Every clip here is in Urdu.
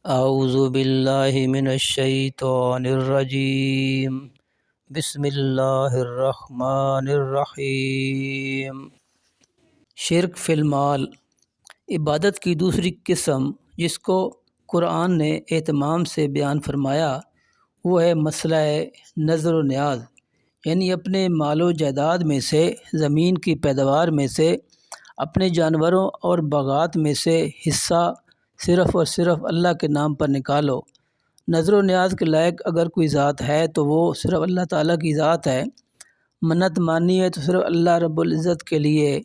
اعوذ باللہ من الشیطان الرجیم بسم اللہ الرحمن الرحیم۔ شرک فی المال، عبادت کی دوسری قسم جس کو قرآن نے اہتمام سے بیان فرمایا وہ ہے مسئلہ نذر و نیاز، یعنی اپنے مال و جائیداد میں سے، زمین کی پیداوار میں سے، اپنے جانوروں اور باغات میں سے حصہ صرف اور صرف اللہ کے نام پر نکالو۔ نذر و نیاز کے لائق اگر کوئی ذات ہے تو وہ صرف اللہ تعالیٰ کی ذات ہے۔ منت مانی ہے تو صرف اللہ رب العزت کے لیے۔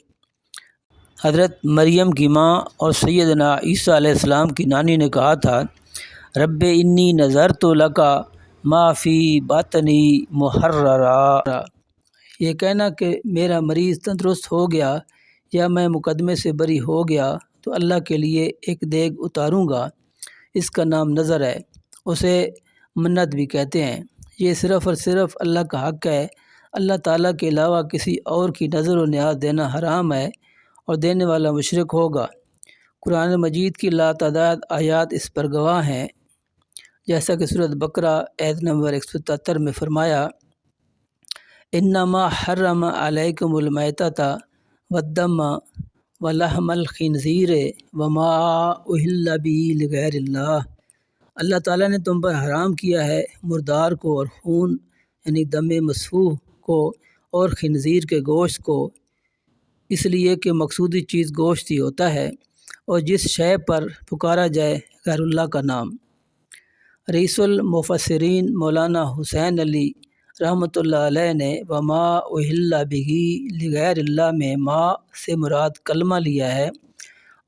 حضرت مریم کی ماں اور سیدنا عیسیٰ علیہ السلام کی نانی نے کہا تھا، رب انی نذرت لک ما فی بطنی محررا۔ یہ کہنا کہ میرا مریض تندرست ہو گیا یا میں مقدمے سے بری ہو گیا تو اللہ کے لیے ایک دیگ اتاروں گا، اس کا نام نذر ہے، اسے منت بھی کہتے ہیں۔ یہ صرف اور صرف اللہ کا حق ہے، اللہ تعالیٰ کے علاوہ کسی اور کی نذر و نیاز دینا حرام ہے اور دینے والا مشرک ہوگا۔ قرآن مجید کی لاتعداد آیات اس پر گواہ ہیں، جیسا کہ سورۃ بقرہ آیت نمبر 177 میں فرمایا، انما حرم علیکم المیتۃ والدم ولحم الخنزیر وما اہل بہ لغیر اللہ۔ اللہ تعالیٰ نے تم پر حرام کیا ہے مردار کو اور خون یعنی دم مسفوح کو اور خنزیر کے گوشت کو، اس لیے کہ مقصودی چیز گوشت ہی ہوتا ہے، اور جس شے پر پکارا جائے غیر اللہ کا نام۔ رئیس المفسرین مولانا حسین علی رحمۃ اللہ علیہ نے وما اہل بہ لغیر اللہ میں ما سے مراد کلمہ لیا ہے،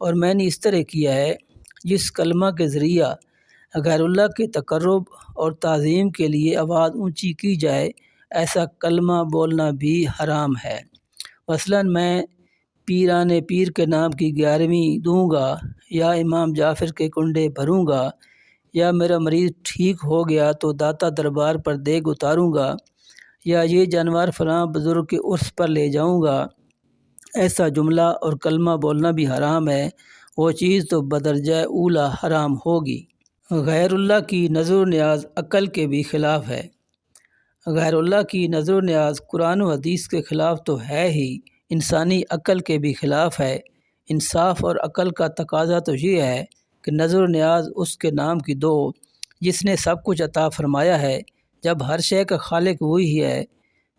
اور میں نے اس طرح کیا ہے جس کلمہ کے ذریعہ غیر اللہ کے تقرب اور تعظیم کے لیے آواز اونچی کی جائے، ایسا کلمہ بولنا بھی حرام ہے۔ مثلاً میں پیران پیر کے نام کی 11ویں دوں گا، یا امام جعفر کے کنڈے بھروں گا، یا میرا مریض ٹھیک ہو گیا تو داتا دربار پر دیگ اتاروں گا، یا یہ جانور فلاں بزرگ کے عرس پر لے جاؤں گا، ایسا جملہ اور کلمہ بولنا بھی حرام ہے، وہ چیز تو بدرجہ اولی حرام ہوگی۔ غیر اللہ کی نذر و نیاز عقل کے بھی خلاف ہے۔ غیر اللہ کی نذر و نیاز قرآن و حدیث کے خلاف تو ہے ہی، انسانی عقل کے بھی خلاف ہے۔ انصاف اور عقل کا تقاضا تو یہ ہے کہ نذر و نیاز اس کے نام کی دو جس نے سب کچھ عطا فرمایا ہے۔ جب ہر شے کا خالق وہی ہے،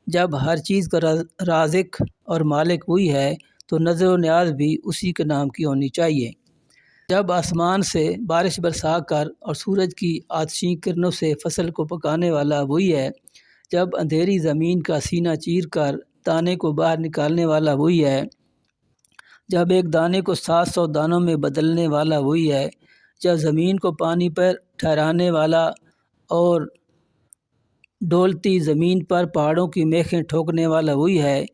جب ہر چیز کا رازق اور مالک وہی ہے، تو نذر و نیاز بھی اسی کے نام کی ہونی چاہیے۔ جب آسمان سے بارش برسا کر اور سورج کی آتشی کرنوں سے فصل کو پکانے والا وہی ہے، جب اندھیری زمین کا سینہ چیر کر دانے کو باہر نکالنے والا وہی ہے، جب ایک دانے کو 700 دانوں میں بدلنے والا وہی ہے، جب زمین کو پانی پر ٹھہرانے والا اور ڈولتی زمین پر پہاڑوں کی میخیں ٹھوکنے والا وہی ہے،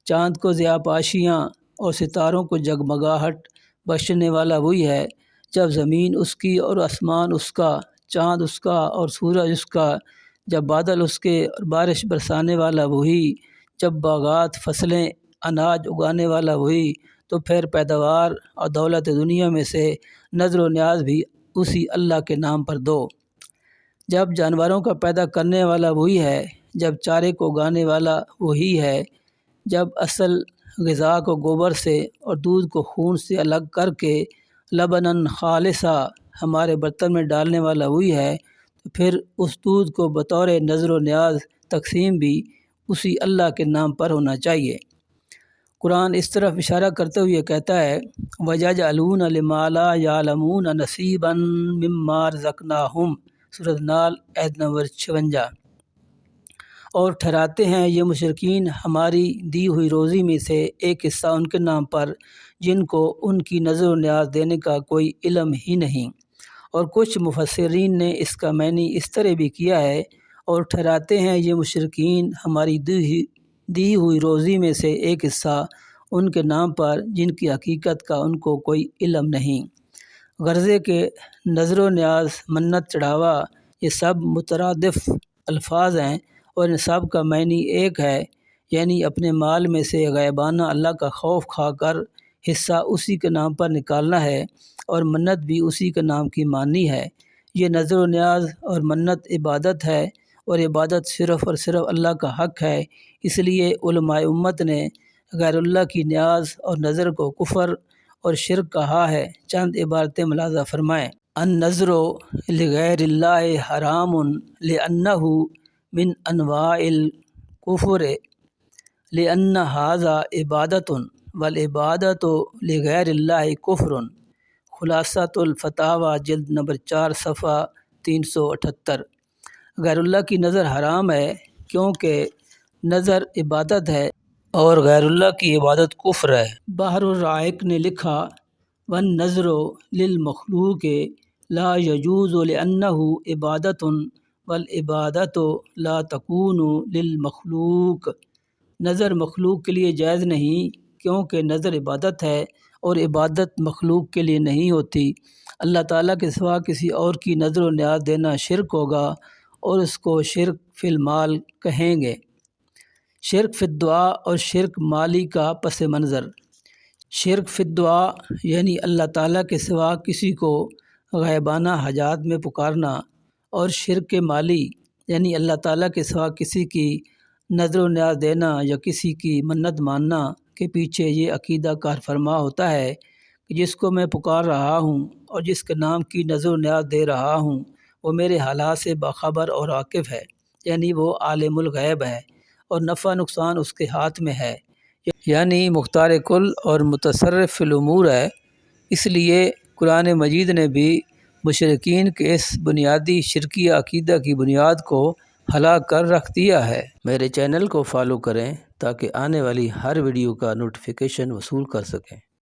چاند کو ضیاء پاشیاں اور ستاروں کو جگمگاہٹ بخشنے والا وہی ہے، جب زمین اس کی اور آسمان اس کا، چاند اس کا اور سورج اس کا، جب بادل اس کے اور بارش برسانے والا وہی، جب باغات فصلیں اناج اگانے والا وہی، تو پھر پیداوار اور دولت دنیا میں سے نذر و نیاز بھی اسی اللہ کے نام پر دو۔ جب جانوروں کا پیدا کرنے والا وہی ہے، جب چارے کو اگانے والا وہی ہے، جب اصل غذا کو گوبر سے اور دودھ کو خون سے الگ کر کے لبناً خالصا ہمارے برتن میں ڈالنے والا وہی ہے، تو پھر اس دودھ کو بطور نذر و نیاز تقسیم بھی اسی اللہ کے نام پر ہونا چاہیے۔ قرآن اس طرف اشارہ کرتے ہوئے کہتا ہے، وَيَجْعَلُونَ لِمَا لَا يَعْلَمُونَ نَصِيبًا مِّمَّا رَزَقْنَاهُمْ، سورۃ نحل آیت نمبر 56۔ اور ٹھہراتے ہیں یہ مشرکین ہماری دی ہوئی روزی میں سے ایک حصہ ان کے نام پر جن کو ان کی نذر و نیاز دینے کا کوئی علم ہی نہیں۔ اور کچھ مفسرین نے اس کا معنی اس طرح بھی کیا ہے، اور ٹھہراتے ہیں یہ مشرکین ہماری دی ہوئی روزی میں سے ایک حصہ ان کے نام پر جن کی حقیقت کا ان کو کوئی علم نہیں۔ غرضے کہ نذر و نیاز، منت، چڑھاوا، یہ سب مترادف الفاظ ہیں اور ان سب کا معنی ایک ہے، یعنی اپنے مال میں سے غیبانہ اللہ کا خوف کھا کر حصہ اسی کے نام پر نکالنا ہے، اور منت بھی اسی کے نام کی ماننی ہے۔ یہ نظر و نیاز اور منت عبادت ہے، اور عبادت صرف اور صرف اللہ کا حق ہے۔ اس لیے علماء امت نے غیر اللہ کی نیاز اور نظر کو کفر اور شرک کہا ہے۔ چند عبارتیں ملاحظہ فرمائیں۔ النظر لغیر اللہ حرام لأنہ من انواع الکفر لأن ھذا عبادت والعبادت لغیر اللہ کفر۔ خلاصۃ الفتاویٰ جلد نمبر 4 صفحہ 378۔ غیر اللہ کی نظر حرام ہے کیونکہ نظر عبادت ہے اور غیر اللہ کی عبادت کفر ہے۔ بحر الرائق نے لکھا والنظر للمخلوق لا يجوز لأنہ عبادت والعبادت لا تکون للمخلوق۔ نظر مخلوق کے لیے جائز نہیں کیونکہ نظر عبادت ہے اور عبادت مخلوق کے لیے نہیں ہوتی۔ اللہ تعالیٰ کے سوا کسی اور کی نظر و نیاز دینا شرک ہوگا اور اس کو شرک فی المال کہیں گے۔ شرک فی الدعا اور شرک مالی کا پس منظر۔ شرک فی الدعا یعنی اللہ تعالیٰ کے سوا کسی کو غائبانہ حاجات میں پکارنا، اور شرک مالی یعنی اللہ تعالیٰ کے سوا کسی کی نظر و نیاز دینا یا کسی کی منت ماننا کے پیچھے یہ عقیدہ کار فرما ہوتا ہے کہ جس کو میں پکار رہا ہوں اور جس کے نام کی نظر و نیاز دے رہا ہوں وہ میرے حالات سے باخبر اور واقف ہے، یعنی وہ عالم الغیب ہے اور نفع نقصان اس کے ہاتھ میں ہے، یعنی مختار کل اور متصرف فی الامور ہے۔ اس لیے قرآن مجید نے بھی مشرکین کے اس بنیادی شرکیہ عقیدہ کی بنیاد کو ہلاک کر رکھ دیا ہے۔ میرے چینل کو فالو کریں تاکہ آنے والی ہر ویڈیو کا نوٹیفیکیشن وصول کر سکیں۔